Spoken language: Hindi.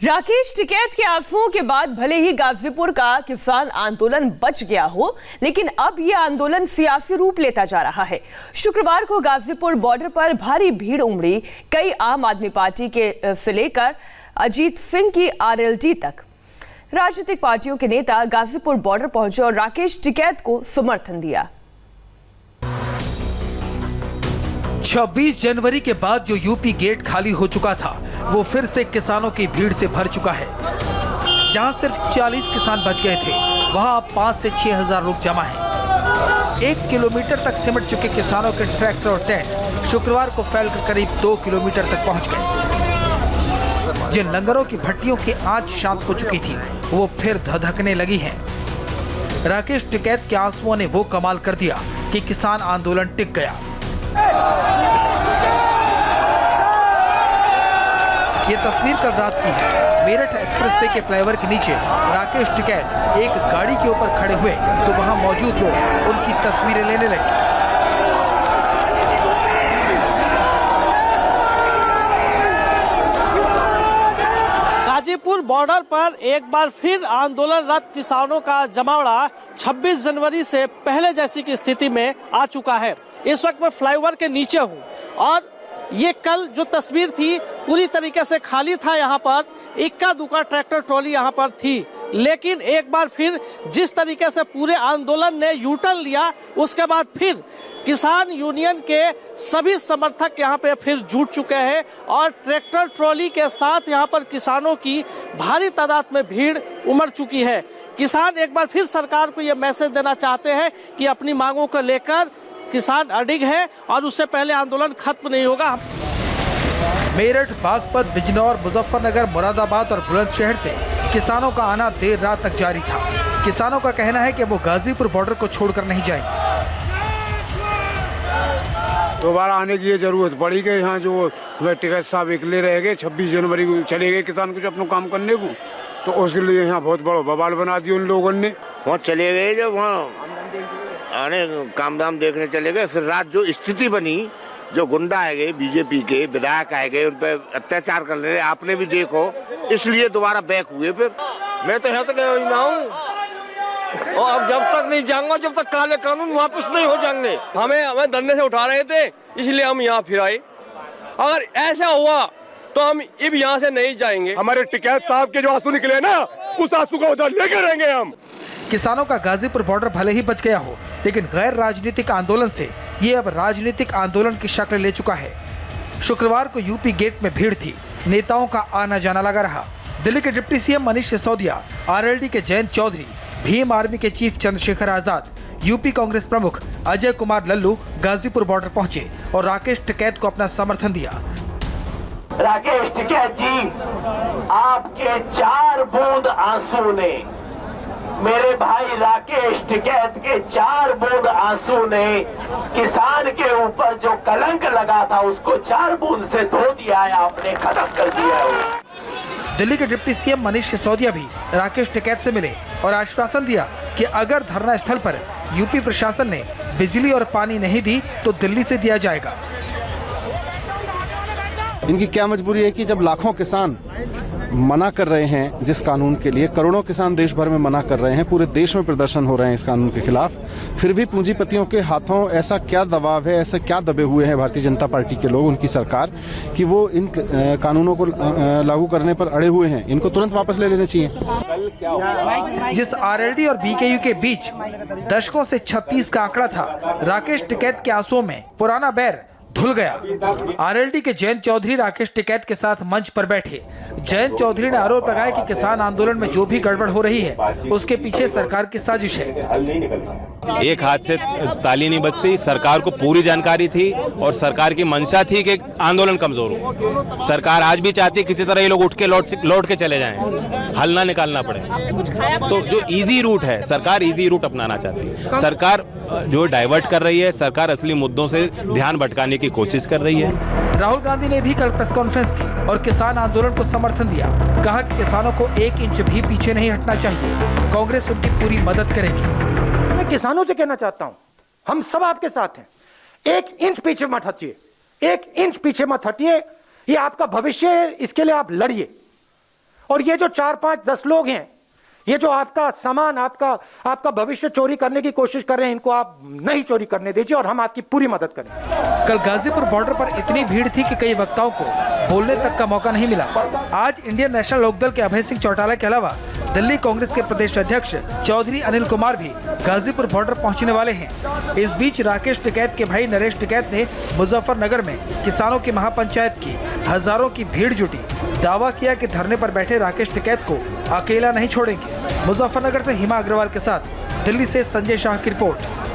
राकेश टिकैत के आंसुओं के बाद भले ही गाजीपुर का किसान आंदोलन बच गया हो, लेकिन अब यह आंदोलन सियासी रूप लेता जा रहा है। शुक्रवार को गाजीपुर बॉर्डर पर भारी भीड़ उमड़ी। कई आम आदमी पार्टी के से लेकर अजीत सिंह की आरएलडी तक राजनीतिक पार्टियों के नेता गाजीपुर बॉर्डर पहुंचे और राकेश टिकैत को समर्थन दिया। 26 जनवरी के बाद जो यूपी गेट खाली हो चुका था, वो फिर से किसानों की भीड़ से भर चुका है। जहां सिर्फ 40 किसान बच गए थे, वहां अब 5 से 6 हजार लोग जमा हैं। 1 किलोमीटर तक सिमट चुके किसानों के ट्रैक्टर और टेंट शुक्रवार को फैलकर करीब 2 किलोमीटर तक पहुंच गए। जिन लंगरों की भट्टियों की आंच शांत हो चुकी थी, वो फिर धधकने लगी हैं। राकेश टिकैत के आंसुओं ने वो कमाल कर दिया कि किसान आंदोलन टिक गया। ये तस्वीर कल रात की है। मेरठ एक्सप्रेसवे के फ्लाईओवर के नीचे राकेश टिकैत एक गाड़ी के ऊपर खड़े हुए तो वहां मौजूद लोग उनकी तस्वीरें लेने लगे। गाजीपुर बॉर्डर पर एक बार फिर आंदोलनरत किसानों का जमावड़ा 26 जनवरी से पहले जैसी की स्थिति में आ चुका है। इस वक्त मैं फ्लाईओवर के नीचे हूँ और ये कल जो तस्वीर थी पूरी तरीके से खाली था। यहाँ पर इक्का दुक्का ट्रैक्टर ट्रॉली यहाँ पर थी, लेकिन एक बार फिर जिस तरीके से पूरे आंदोलन ने यूटर्न लिया, उसके बाद फिर किसान यूनियन के सभी समर्थक यहाँ पे फिर जुट चुके हैं और ट्रैक्टर ट्रॉली के साथ यहाँ पर किसानों की भारी तादाद में भीड़ उमड़ चुकी है। किसान एक बार फिर सरकार को ये मैसेज देना चाहते हैं कि अपनी मांगों को लेकर किसान अडिग है और उससे पहले आंदोलन खत्म नहीं होगा। मेरठ, बागपत, बिजनौर, मुजफ्फरनगर, मुरादाबाद और बुलंदशहर से किसानों का आना देर रात तक जारी था। किसानों का कहना है कि वो गाजीपुर बॉर्डर को छोड़कर नहीं जाएंगे। दोबारा आने की ये जरूरत पड़ी कि यहाँ जो टिकैत साहब अकेले रह गए, 26 जनवरी को चले गए किसान कुछ अपना काम करने को, तो उसके लिए यहाँ बहुत बड़ा बवाल बना दिया उन लोगों ने। वहाँ चले गए, जब वहाँ आने काम दाम देखने चले गए, फिर रात जो स्थिति बनी, जो गुंडा आए गए, बीजेपी के विधायक आए गए, उन पर अत्याचार कर रहे, आपने भी देखो, इसलिए दोबारा बैक हुए। फिर मैं तो यहाँ तक ना हूँ और अब जब तक नहीं जाऊंगा जब तक काले कानून वापस नहीं हो जाएंगे। हमें धरने से उठा रहे थे, इसलिए हम यहाँ फिर आए। अगर ऐसा हुआ तो हम अब यहाँ से नहीं जाएंगे। हमारे टिकैत साहब के जो आंसू निकले ना, उस आंसू को उधर लेकर रहेंगे हम। किसानों का गाजीपुर बॉर्डर भले ही बच गया हो, लेकिन गैर राजनीतिक आंदोलन से ये अब राजनीतिक आंदोलन की शक्ल ले चुका है। शुक्रवार को यूपी गेट में भीड़ थी, नेताओं का आना जाना लगा रहा। दिल्ली के deputy CM Manish Sisodia, RLD के जयंत चौधरी, भीम आर्मी के चीफ चंद्रशेखर आजाद, यूपी कांग्रेस प्रमुख अजय कुमार लल्लू गाजीपुर बॉर्डर पहुंचे और राकेश टिकैत को अपना समर्थन दिया। राकेश टिकैत जी, आपके 4 बूंद आंसू ने, मेरे भाई राकेश टिकैत के 4 बूंद आंसू ने किसान के ऊपर जो कलंक लगा था उसको 4 बूंद से धो दिया है, आपने खत्म कर दिया है। दिल्ली के डिप्टी सीएम मनीष सिसोदिया भी राकेश टिकैत से मिले और आश्वासन दिया कि अगर धरना स्थल पर यूपी प्रशासन ने बिजली और पानी नहीं दी तो दिल्ली से दिया जाएगा। इनकी क्या मजबूरी है कि जब लाखों किसान मना कर रहे हैं जिस कानून के लिए, करोड़ों किसान देश भर में मना कर रहे हैं, पूरे देश में प्रदर्शन हो रहे हैं इस कानून के खिलाफ, फिर भी पूंजीपतियों के हाथों ऐसा क्या दबाव है, ऐसा क्या दबे हुए हैं भारतीय जनता पार्टी के लोग, उनकी सरकार, कि वो इन कानूनों को लागू करने पर अड़े हुए हैं। इनको तुरंत वापस ले लेने चाहिए। जिस आरएलडी और बीकेयू के बीच दशकों से 36 का आंकड़ा था, राकेश टिकैत के आंसुओं में पुराना बैर धुल गया। आरएलडी के जयंत चौधरी राकेश टिकैत के साथ मंच पर बैठे। जयंत चौधरी ने आरोप लगाया कि किसान आंदोलन में जो भी गड़बड़ हो रही है उसके पीछे सरकार की साजिश है। एक हाथ से ताली नहीं बजती। सरकार को पूरी जानकारी थी और सरकार की मंशा थी कि आंदोलन कमजोर हो। सरकार आज भी चाहती किसी तरह ये लोग उठ के लौट के चले जाएं, हल ना निकालना पड़े। तो जो इजी रूट है, सरकार इजी रूट अपनाना चाहती है। सरकार जो डाइवर्ट कर रही है, सरकार असली मुद्दों से ध्यान भटकाने की कोशिश कर रही है। राहुल गांधी ने भी कल प्रेस कॉन्फ्रेंस की और किसान आंदोलन को समर्थन दिया। कहा कि किसानों को 1 इंच भी पीछे नहीं हटना चाहिए, कांग्रेस उनकी पूरी मदद करेगी। मैं किसानों से कहना चाहता हूं, हम सब आपके साथ हैं। 1 इंच पीछे मत हटिए, 1 इंच पीछे मत हटिए। ये आपका भविष्य है, इसके लिए आप लड़िए। और ये जो 4, 5, 10 लोग हैं, ये जो आपका सामान, आपका भविष्य चोरी करने की कोशिश कर रहे हैं, इनको आप नहीं चोरी करने दीजिए और हम आपकी पूरी मदद करेंगे। कल गाजीपुर बॉर्डर पर इतनी भीड़ थी कि कई वक्ताओं को बोलने तक का मौका नहीं मिला। आज इंडियन नेशनल लोकदल के अभय सिंह चौटाला के अलावा दिल्ली कांग्रेस के प्रदेश अध्यक्ष चौधरी अनिल कुमार भी गाजीपुर बॉर्डर पहुंचने वाले हैं। इस बीच राकेश टिकैत के भाई नरेश टिकैत ने मुजफ्फरनगर में किसानों की महापंचायत की। हजारों की भीड़ जुटी। दावा किया कि धरने पर बैठे राकेश टिकैत को अकेला नहीं छोड़ेंगे। मुजफ्फरनगर से हिमा अग्रवाल के साथ दिल्ली से संजय शाह की रिपोर्ट।